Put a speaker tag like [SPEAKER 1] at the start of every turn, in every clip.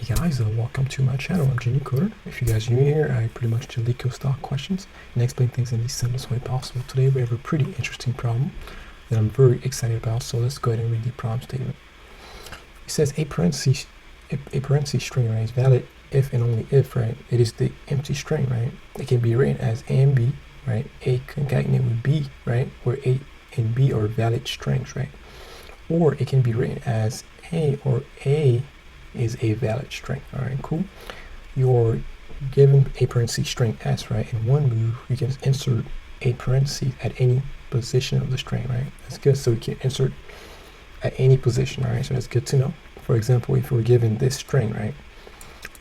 [SPEAKER 1] Hey guys, welcome to my channel. I'm LeetCoder. If you guys are new here, I pretty much do LeetCode style questions and explain things in the simplest way possible. Today we have a pretty interesting problem that I'm very excited about, so let's go ahead and read the problem statement. It says a parentheses string, right, is valid if and only if, right, it is the empty string, right? It can be written as A and B, right? A concatenated with B, right, where A and B are valid strings, right? Or it can be written as A or A is a valid string. All right, cool. You're given a parentheses string S, right? In one move, you can insert a parentheses at any position of the string, right? That's good. So we can insert at any position, all right? So that's good to know. For example, if we're given this string, right,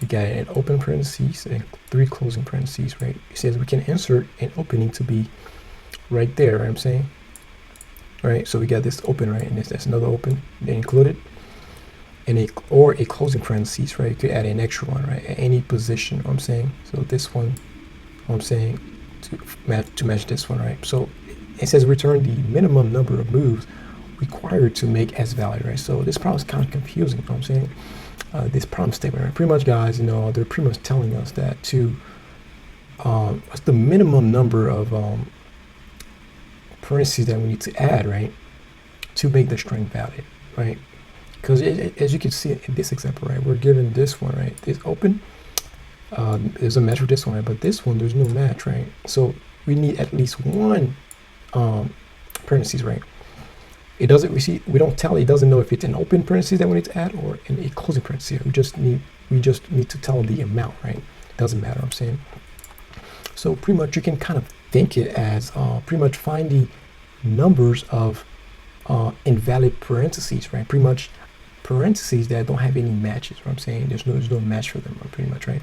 [SPEAKER 1] we got an open parentheses and 3 closing parentheses, right? It says we can insert an opening to be right there, right? I'm saying, all right. So we got this open, right, and that's another open they included. And or a closing parentheses, right? You could add an extra one, right? At any position, I'm saying. So this one, I'm saying to match this one, right? So it says return the minimum number of moves required to make S valid, right? So this problem is kind of confusing, you know what I'm saying? This problem statement, right? Pretty much, guys, you know, they're pretty much telling us that to what's the minimum number of parentheses that we need to add, right, to make the string valid, right? Because as you can see in this example, right, we're given this one, right, this open, there's a match for this one, right, but this one, there's no match, right? So we need at least one parentheses, right? It doesn't, we don't tell, it doesn't know if it's an open parentheses that we need to add or in a closing parentheses. We just need to tell the amount, right? It doesn't matter, I'm saying. So pretty much you can kind of think it as pretty much find the numbers of invalid parentheses, right? Pretty much parentheses that don't have any matches, what I'm saying. There's no match for them, pretty much, right?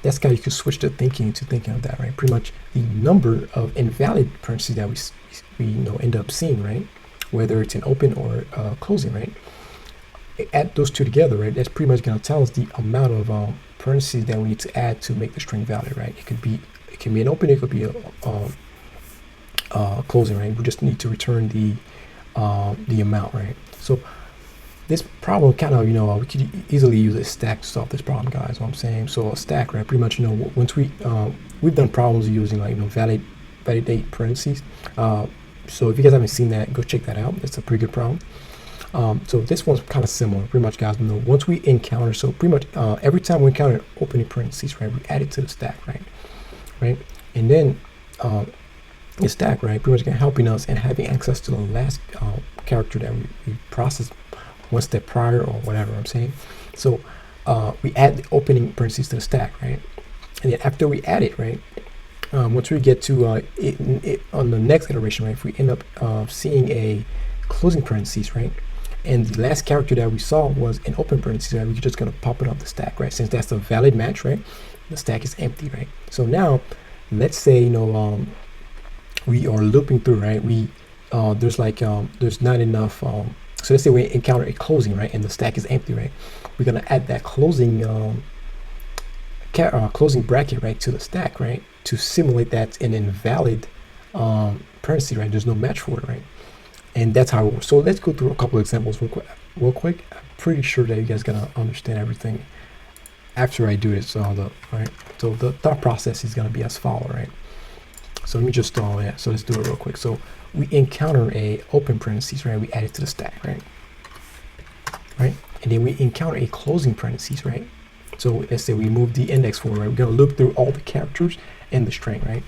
[SPEAKER 1] That's how you can switch the thinking to thinking of that, right? Pretty much the number of invalid parentheses that we end up seeing, right? Whether it's an open or closing, right? Add those two together, right? That's pretty much going to tell us the amount of parentheses that we need to add to make the string valid, right? It can be an open, it could be a closing, right? We just need to return the amount, right? So this problem kind of, we could easily use a stack to solve this problem, guys, what I'm saying. So a stack, right, pretty much, once we've done problems using like, validate parentheses. So if you guys haven't seen that, go check that out. That's a pretty good problem. So this one's kind of similar, pretty much, guys. Once we encounter, so pretty much every time we encounter an opening parentheses, right, we add it to the stack, right, and then the stack, right, pretty much helping us and having access to the last character that we process one step prior or whatever, I'm saying. So we add the opening parentheses to the stack, right, and then after we add it, right, once we get to on the next iteration, right, if we end up seeing a closing parentheses, right, and the last character that we saw was an open parentheses, right, we're just gonna pop it off the stack, right, since that's a valid match, right, the stack is empty, right. So now let's say we are looping through, right, there's not enough, so let's say we encounter a closing, right, and the stack is empty, right, we're gonna add that closing closing bracket, right, to the stack, right, to simulate that an invalid parentheses, right, there's no match for it, right, and that's how it works. So let's go through a couple of examples real quick. I'm pretty sure that you guys gonna understand everything after I do this. So the thought process is gonna be as follows, right. So let me just so let's do it real quick. So we encounter a open parentheses, right, we add it to the stack, right, and then we encounter a closing parentheses, right. So let's say we move the index forward, right, we're gonna loop through all the characters in the string, right.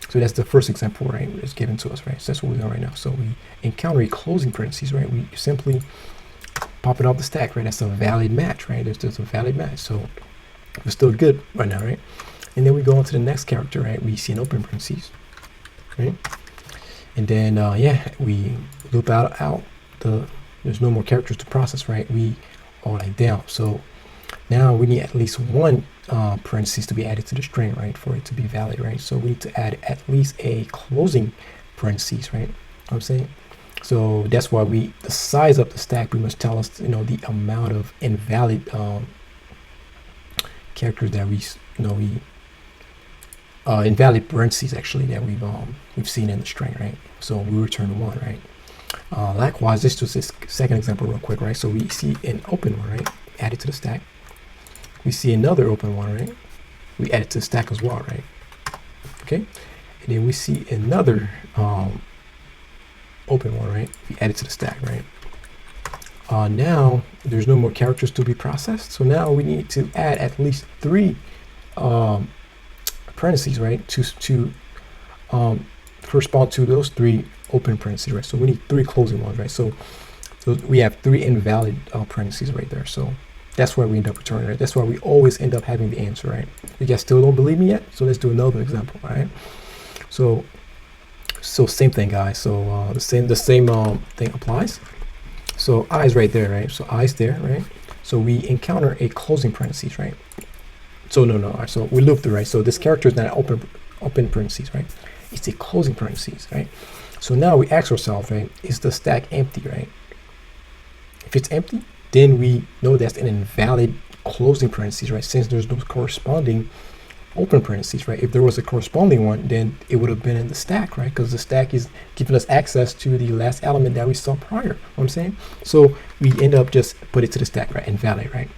[SPEAKER 1] So that's the first example, right, it's given to us, right. So that's what we're doing right now. So we encounter a closing parentheses, right, we simply pop it off the stack, right. That's a valid match, right. There's a valid match, so we're still good right now, right. And then we go on to the next character, right, we see an open parentheses, right, and then we loop out there's no more characters to process, right. We are like down, so now we need at least one parentheses to be added to the string, right, for it to be valid, right. So we need to add at least a closing parentheses, right, what I'm saying. So that's why the size of the stack pretty much tell us, the amount of invalid characters that invalid parentheses actually that we've seen in the string, right. So we return 1, right. Likewise, this was this second example real quick, right. So we see an open one, right, added to the stack. we see another open one, right? We add it to the stack as well, right? Okay, and then we see another open one, right? We add it to the stack, right? Now there's no more characters to be processed, so now we need to add at least 3 parentheses, right? To correspond to those 3 open parentheses, right? So we need 3 closing ones, right? So we have 3 invalid parentheses right there. So that's why we end up returning, right? That's why we always end up having the answer, right? You guys still don't believe me yet? So let's do another example, all right? So same thing, guys. So the same thing applies. So I is right there, right? So I is there, right? So we encounter a closing parentheses, right? So no, all right, so we loop through, right? So this character is not open parentheses, right? It's a closing parentheses, right? So now we ask ourselves, right? Is the stack empty, right? If it's empty, then we know that's an invalid closing parentheses, right? Since there's no corresponding open parentheses, right? If there was a corresponding one, then it would have been in the stack, right? Because the stack is giving us access to the last element that we saw prior. You know what I'm saying? So we end up just put it to the stack, right? Invalid, right?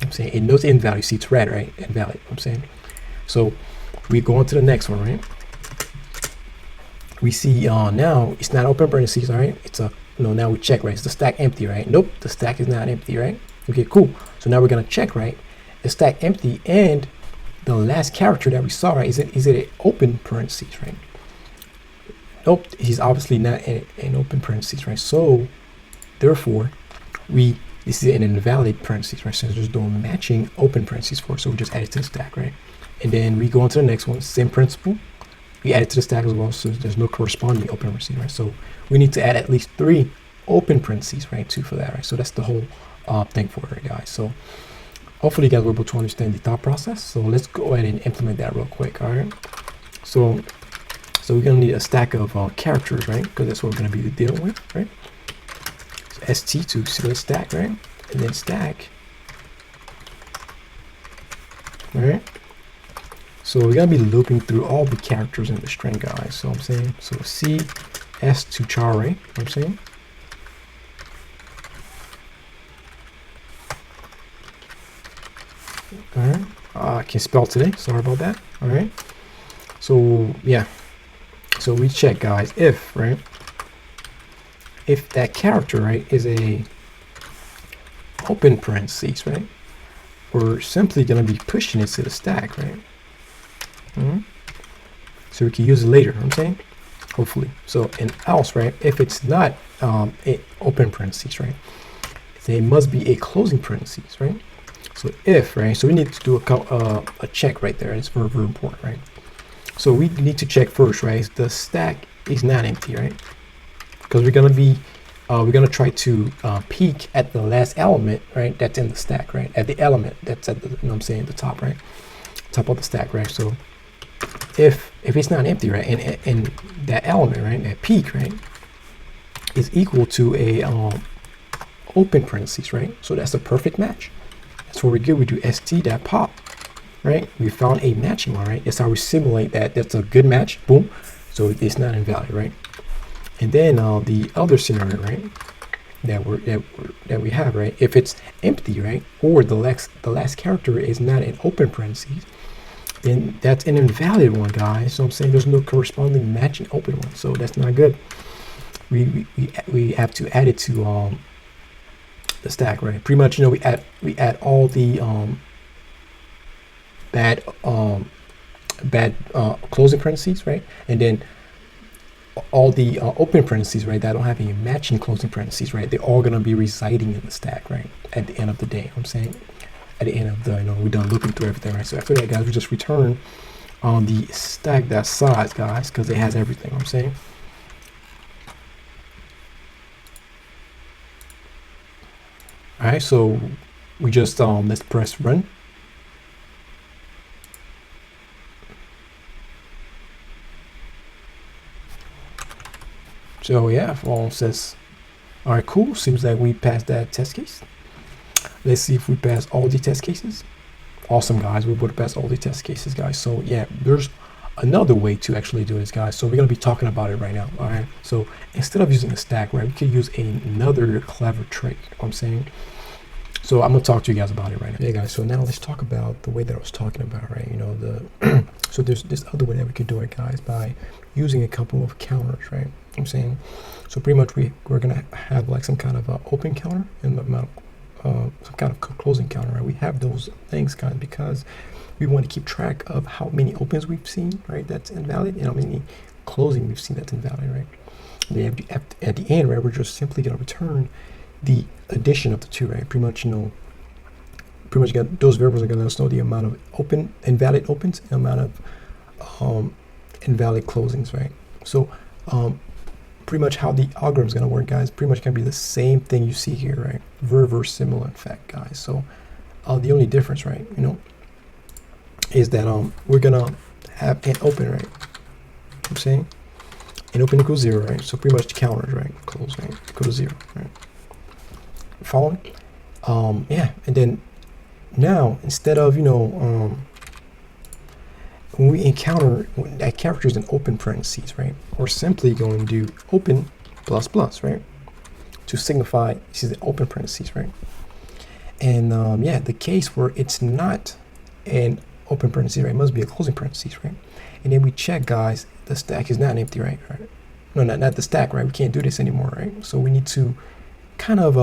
[SPEAKER 1] I'm saying it knows invalid. You see it's red, right? Invalid. You know I'm saying. So we go on to the next one, right? We see now it's not open parentheses, all right? It's a no. Now we check, right? Is the stack empty, right? Nope, the stack is not empty, right? Okay, cool. So now we're gonna check, right? The stack empty, and the last character that we saw, right? Is it an open parentheses, right? Nope, he's obviously not an open parentheses, right? So therefore, this is an invalid parentheses, right? Since there's no matching open parentheses for it, so we just add it to the stack, right? And then we go on to the next one, same principle. We add it to the stack as well, so there's no corresponding open parentheses, right? So we need to add at least 3 open parentheses, right? 2 for that, right? So that's the whole thing for it, guys. So hopefully you guys were able to understand the thought process. So let's go ahead and implement that real quick, all right? So we're gonna need a stack of characters, right? Because that's what we're gonna be dealing with, right? So st to select stack, right? And then stack, all right? So we're gonna be looping through all the characters in the string, guys. So I'm saying, so C, S to char, right? You know what I'm saying. All right. I can't spell today. Sorry about that. All right. So yeah. So we check, guys, if, right? If that character, right, is a open parentheses, right? We're simply gonna be pushing it to the stack, right? So we can use it later, you know what I'm saying? Hopefully. So and else, right? If it's not an open parentheses, right? There must be a closing parentheses, right? So if, right? So we need to do a check right there. It's very, very important, right? So we need to check first, right? The stack is not empty, right? Because we're gonna try to peek at the last element, right? That's in the stack, right? At the element that's at the, you know what I'm saying, the top, right? Top of the stack, right? So if it's not empty, right, and that element, right, that peek, right, is equal to a open parentheses, right? So that's a perfect match. That's what we do. We do st.pop, right? We found a matching one, right? That's how we simulate that. That's a good match. Boom. So it's not invalid, right? And then the other scenario, right, that we have, right, if it's empty, right, or the last character is not an open parentheses, then that's an invalid one, guys. So I'm saying there's no corresponding matching open one, so that's not good. We have to add it to the stack, right? Pretty much, you know, we add all the bad closing parentheses, right, and then all the open parentheses, right, that don't have any matching closing parentheses, right, they're all gonna be residing in the stack, right, at the end of the day. You know what I'm saying, at the end of the, you know, we're done looping through everything, right? So after that, guys, we just return on the stack that size, guys, because it has everything. You know what I'm saying. All right, so we just let's press run. So yeah, says, all right, cool. Seems like we passed that test case. Let's see if we pass all the test cases. Awesome, guys. We would have passed all the test cases, guys. So yeah, there's another way to actually do this, guys. So we're gonna be talking about it right now. All right. So instead of using a stack, right, we could use another clever trick. You know what I'm saying. So I'm gonna talk to you guys about it right now. Yeah, guys. So now let's talk about the way that I was talking about, right? You know, so there's this other way that we could do it, guys, by using a couple of counters, right? I'm saying, so pretty much we're gonna have like some kind of open counter and the amount of some kind of closing counter, right? We have those things, guys, because we want to keep track of how many opens we've seen, right? That's invalid, and how many closing we've seen that's invalid, right? And at the end, right, we're just simply gonna return the addition of the two, right? Pretty much those variables are gonna let us know the amount of invalid opens and amount of invalid closings, right? So pretty much how the algorithm is gonna work, guys, pretty much gonna be the same thing you see here, right? Very similar, in fact, guys. So the only difference, right, you know, is that we're gonna have an open, right? I'm saying an open equals 0, right? So pretty much the counters, right? Close, right? Equal to 0, right? Following? Yeah, and then now instead of, you know, when we encounter that character is in open parentheses, right? We're simply going to do open plus plus, right? To signify this is an open parentheses, right? And yeah, the case where it's not an open parentheses, right? It must be a closing parentheses, right? And then we check, guys, the stack is not empty, right? No, not the stack, right? We can't do this anymore, right? So we need to kind of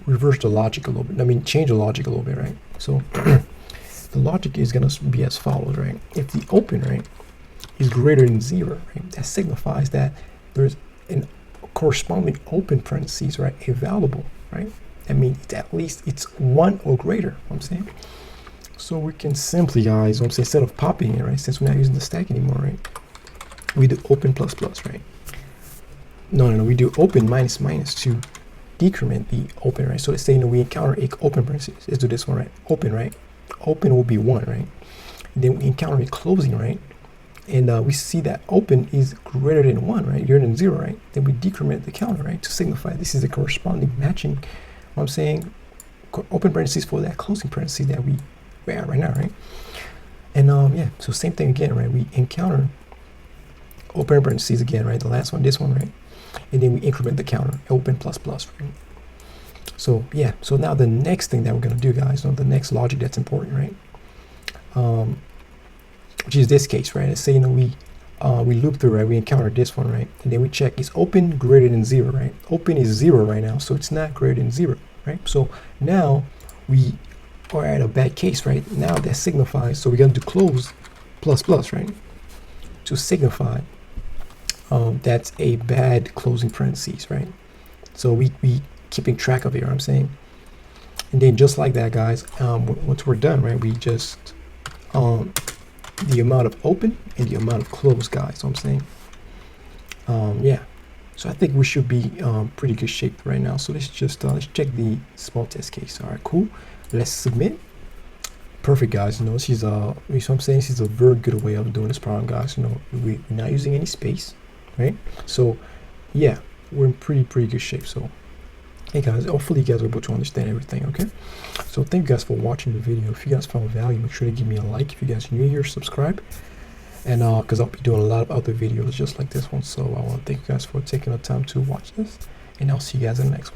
[SPEAKER 1] reverse the logic a little bit. I mean, change the logic a little bit, right? So the logic is going to be as follows, right? If the open, right, is greater than 0, right, that signifies that there's a corresponding open parentheses, right, available, right? That means at least it's 1 or greater, I'm saying. So we can simply, guys, I'm saying, instead of popping it, right, since we're not using the stack anymore, right, we do open plus plus, right? No, we do open minus minus to decrement the open, right? So let's say, you know, we encounter a open parentheses. Let's do this one, right? Open, right? Open will be 1, right? And then we encounter a closing, right? And we see that open is greater than 1, right? Greater than 0, right? Then we decrement the counter, right? To signify this is a corresponding matching, what I'm saying, open parentheses for that closing parentheses that we're at right now, right? And yeah, so same thing again, right? We encounter open parentheses again, right? The last one, this one, right? And then we increment the counter, open plus plus, right? So yeah, so now the next thing that we're gonna do, guys, the next logic that's important, right? Which is this case, right? Let's say, you know, we loop through, right? We encounter this one, right? And then we check, is open greater than 0, right? Open is 0 right now, so it's not greater than 0, right? So now we are at a bad case, right? Now that signifies, so we're gonna do close plus plus, right? To signify that's a bad closing parentheses, right? So we keeping track of it, I'm saying. And then just like that, guys, once we're done, right, we just the amount of open and the amount of close, guys. So I'm saying, yeah. So I think we should be pretty good shape right now. So let's just let's check the small test case. All right, cool. Let's submit. Perfect, guys. You know, she's so I'm saying she's a very good way of doing this problem, guys. You know, we're not using any space, right? So yeah, we're in pretty good shape. So hey guys, hopefully you guys are able to understand everything, okay? So thank you guys for watching the video. If you guys found value, make sure to give me a like. If you guys are new here, subscribe. And because I'll be doing a lot of other videos just like this one. So I want to thank you guys for taking the time to watch this. And I'll see you guys in the next one.